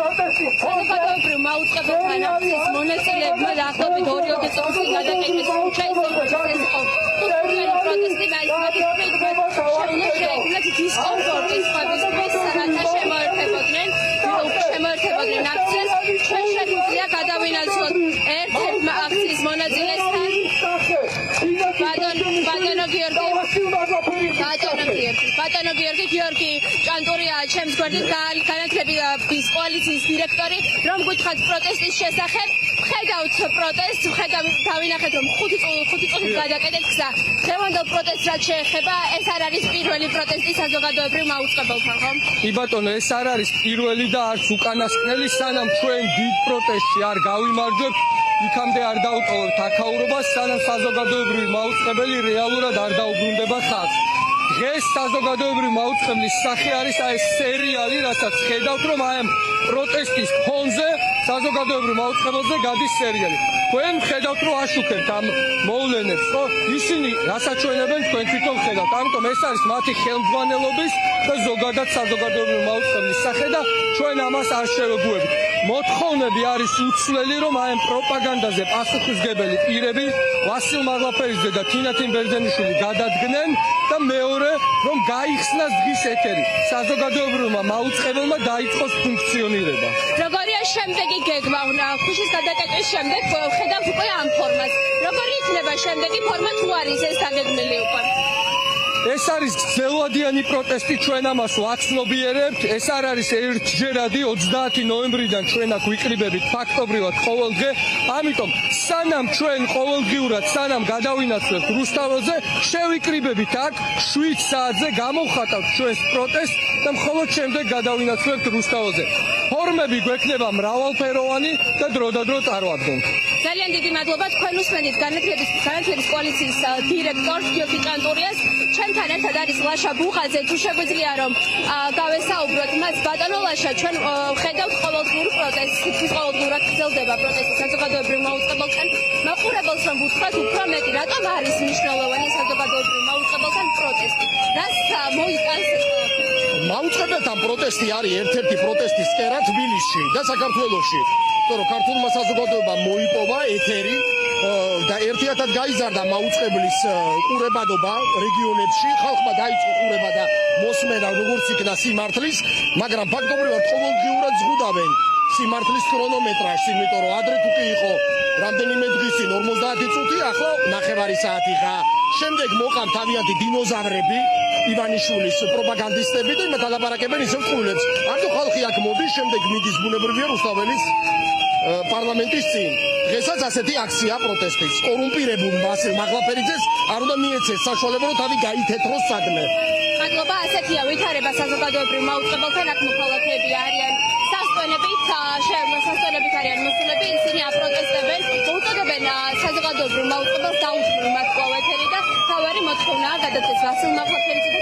საზოგადოებრივ მაუწყებელთან აქციის მონაწილეებმა დაახლოებით 2 წუთის წინ გადაკეთეს ჩაისწრებეს ეს იყო კულტურული პროტესტი მაისმათი შეუძლია შეექმნათ დისკომფორტის სხვებისთვის რათა შემოერთებოდნენ აქციას ჩვენ შეგვიძლია გადავინაცვლოთ ერთ-ერთ აქციის მონაწილესთან ბატონო გიორგი ჭანტურია ჩემს გვერდით განათლების კოალიციის დირექტორი რომ გითხრათ პროტესტის შესახებ ხედავთ პროტესტს დავინახეთ რომ 5 წუთის გადაკეთეთ გზა დღევანდელ პროტესტს რაც შეეხება ეს არ არის პირველი პროტესტი საზოგადოებრივ მაუწყებელთან ხო? კი ბატონო ეს არ არის პირველი და არც უკანასკნელი სანამ ჩვენ დიდ პროტესტში არ გავიმარჯვებთ იქამდე არ დაუტოვებთ აქაურობას სანამ საზოგადოებრივი მაუწყებელი რეალურად არ დაუბრუნდება ხალხს დღეს საზოგადოებრივი მაუწყებლის სახე არის ეს სერიალი რასაც ხედავთ რომ აი ამ პროტესტის ფონზე საზოგადოებრივ მაუწყებელზე გადის სერიალი თქვენ ხედავთ რომ აშუქებთ ამ მოვლენებს ხო ისინი რასაც ჩვენებენ თქვენ თვითონ ხედავთ ამიტომ ეს არის მათი ხელმძღვანელობის და ზოგადად საზოგადოებრივ მაუწყებლის სახე და ჩვენ ამას არ შევეგუებთ მოთხოვნები არის უცვლელი რომ აი ამ პროპაგანდაზე პასუხისმგებელი პირები ვასილ მაღლაფერიძე და თინათინ ბერძენიშვილი გადადგნენ და მეორე რომ გაიხსნას დღის ეთერი საზოგადოებრივმა მაუწყებელმა დაიწყოს ფუნქციონირება როგორია შემდეგი გეგმა ქუჩის გადაკეტვის შემდეგ ხედავთ უკვე ამ ფორმას როგორი იქნება შემდეგი ფორმა თუ არის ეს დაგეგმილი უკვე ეს არის გრძელვადიანი პროტესტი ჩვენ ამას ვაცნობიერებთ ეს არ არის ერთჯერადი 30 ნოემბრიდან ჩვენ აქ ვიკრიბებით ფაქტობრივად ყოველდღე ამიტომ სანამ ჩვენ ყოველდღიურად სანამ გადავინაცვლებთ რუსთაველზე შევიკრიბებით აქ 7 საათზე გამოვხატავთ ჩვენს პროტესტს და მხოლოდ შემდეგ გადავინაცვლებთ რუსთაველზე ფორმები გვექნება მრავალფეროვანი და დროდადრო წარვადგენთ ძალიან დიდი მადლობა თქვენ უსმენთ განათლების კოალიციის დირექტორს გიორგი ჭანტურიას ჩვენთან ერთად არის ლაშა ბუღაძე თუ შეგვიძლია რომ გავესაუბროთ მას ბატონო ლაშა ჩვენ ხედავთ ყოველდღიურ პროტესტს თითქმის ყოველდღურად გრძელდება პროტესტი საზოგადოებრივ მაუწყებელთან მაყურებელს რომ ვუთხრათ უფრო მეტი რატომ არის მნიშვნელოვანი საზოგადოებრივ მაუწყებელთან პროტესტი რას მოიტანს მაუწყებელთან პროტესტი არის ერთ-ერთი პროტესტის კერა თბილისში და საქართველოში რომ ქართულმა საზოგადოებამ მოიპოვა ეთერი და ერთიათად გაიზარდა მაუწყებლის ყურებადობა რეგიონებში ხალხმა დაიწყო ყურება და მოსმენა როგორც იქნა სიმართლის მაგრამ ფაქტობრივად ყოველდღიურად ზღუდავენ სიმართლის ქრონომეტრაჟს იმიტომ რომ ადრე თუ კი იყო რამდენიმე დღის წინ 50 წუთი ახლა 9 საათი ხა შემდეგ მოყავთ თავიანთი დინოზავრები ივანიშვილის პროპაგანდისტები და იმათ ალაპარაკებენ ისევ ყულებს ამიტომ ხალხი აქ მოდის შემდეგ მიდის ბუნებრივია რუსთაველის პარლამენტის წინ დღესაც ასეთი აქცია პროტესტის კორუმპირებულ ვასილ მაღლაფერიძეს არ უნდა მიეცეს საშუალება რომ თავი გაითეთროს სადმე მადლობა ასეთია ვითარება საზოგადოებრივ მაუწყებელთან აქ მოქალაქეები არიან სასტვენებით არიან მოსულები ისინი აპროტესტებენ უწოდებენ საზოგადოებრივ მაუწყებელს დაუჭირონ მათ კვლავ ეთერი და თავარი მოთხოვნაა გადაცეს ვასილ მაღლაფერიძე და